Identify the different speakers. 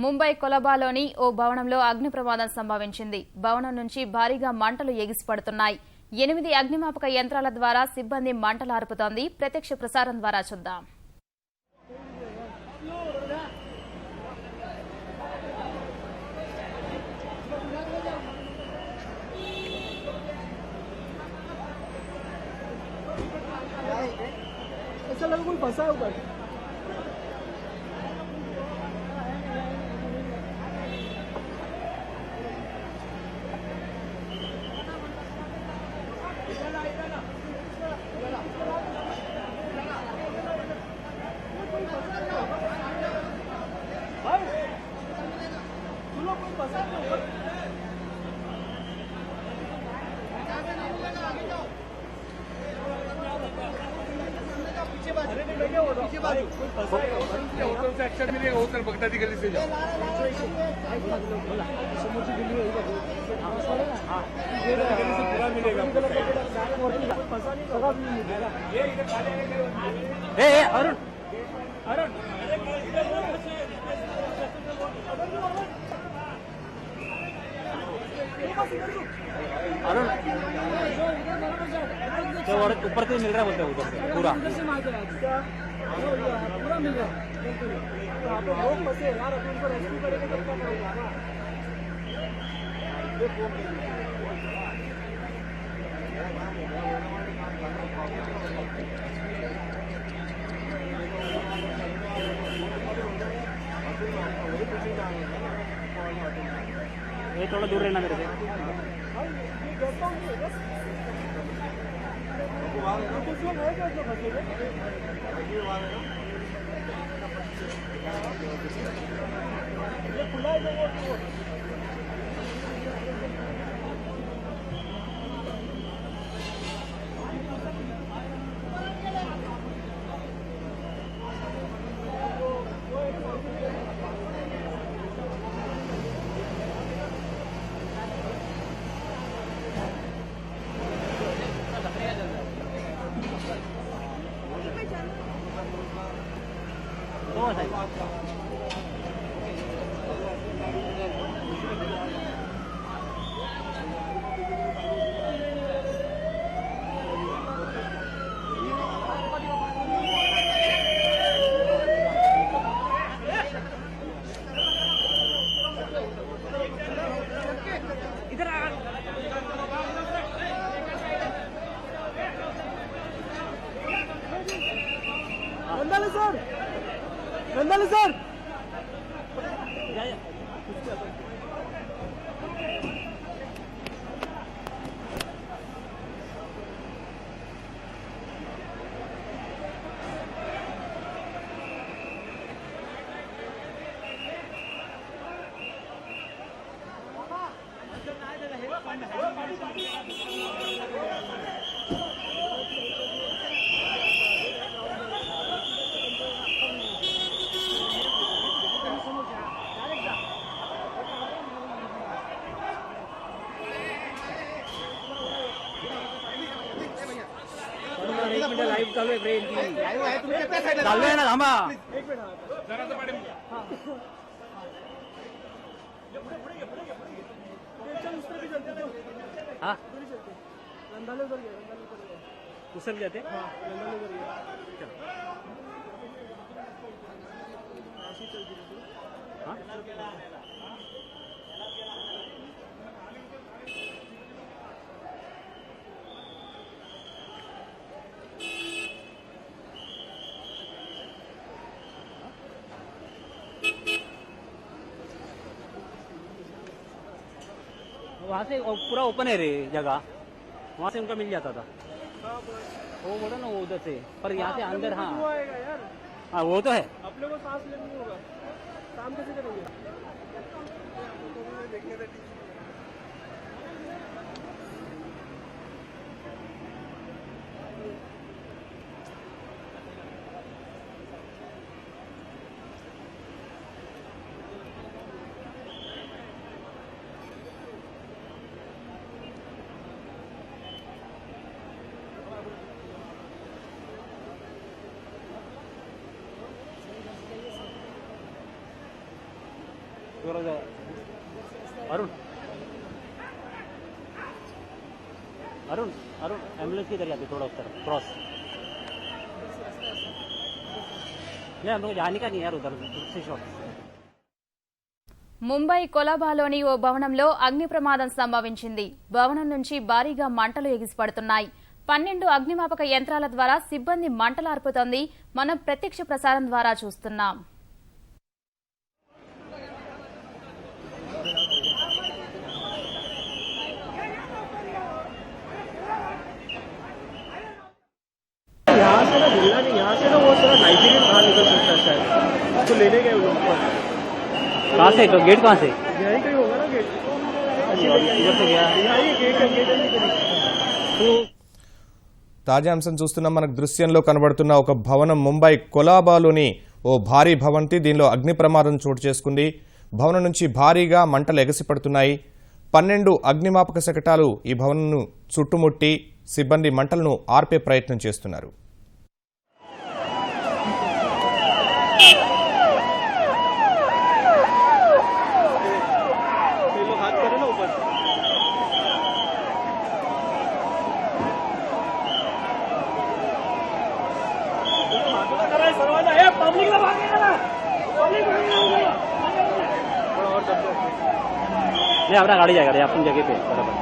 Speaker 1: ముంబై కొలబాలోని ఓ భవనంలో అగ్ని ప్రమాదం సంభవించింది. భవనం నుంచి భారీగా మంటలు ఎగిసిపడుతున్నాయి. 8 అగ్నిమాపక యంత్రాల ద్వారా సిబ్బంది మంటలు ఆర్పుతోంది. ప్రత్యక్ష ప్రసారం ద్వారా చూద్దాం.
Speaker 2: ऐसा लगा कोई फंसा है ऊपर।
Speaker 3: एक्शन मिलेगा होटल बगदादी की गली से जाओ। गली से पूरा मिलेगा।
Speaker 2: अरुण अरुण अरुण तो ऊपर से मिल रहा है बोलते हैं उधर से पूरा पूरा मिल रहा है। आप लोग फंसे यार, अब उनको रेस्क्यू करेंगे तब क्या करोगे ना। ये थोड़ा दूर रहना मेरे से। रंदाले सर लाइव चालू आहे फ्रेंड चालू आहे ना थांबा जरा तर मॅडम हाँ उतर जाते हाँ वहाँ से पूरा ओपन है रे जगह, वहाँ से उनका मिल जाता था। वो बोला ना वो उधर से, पर यहाँ से अंदर हाँ हाँ वो तो है। आप लोगों को सांस लेनी होगा, काम कैसे करेंगे? अरुण अरुण अरुण एम्बुलेंस की इधर जाती थोड़ा उस तरफ क्रॉस नहीं हम लोग जाने का नहीं यार उधर से शॉट
Speaker 1: ముంబై కొలాబాలోని ఓ భవనంలో అగ్ని ప్రమాదం సంభవించింది. భవనం నుంచి భారీగా మంటలు ఎగిసిపడుతున్నాయి. 12 అగ్నిమాపక యంత్రాల ద్వారా సిబ్బంది మంటలార్పుతోంది. మనం ప్రత్యక్ష ప్రసారం ద్వారా చూస్తున్నాం.
Speaker 4: यहाँ से ना वो थोड़ा नाइजीरियन बाहर निकल सकता है शायद, उसको लेने गए लोग
Speaker 2: कहाँ से तो गेट कहाँ से
Speaker 4: यहीं कहीं होगा ना गेट,
Speaker 2: इधर से गया
Speaker 4: यहाँ ये गेट
Speaker 2: तो
Speaker 5: తాజా అంశం చూస్తున్నాం. మనకు దృశ్యంలో కనబడుతున్న ఒక భవనం ముంబై కొలాబాలోని ఓ భారీ భవంతి. దీనిలో అగ్ని ప్రమాదం చోటు చేసుకుంది. భవనం నుంచి భారీగా మంటలు ఎగసిపడుతున్నాయి. 12 అగ్నిమాపక శకటాలు ఈ భవనంను చుట్టుముట్టి సిబ్బంది మంటలను ఆర్పే ప్రయత్నం చేస్తున్నారు.
Speaker 2: नहीं अपना गाड़ी जाएगा अपन जगह पे बराबर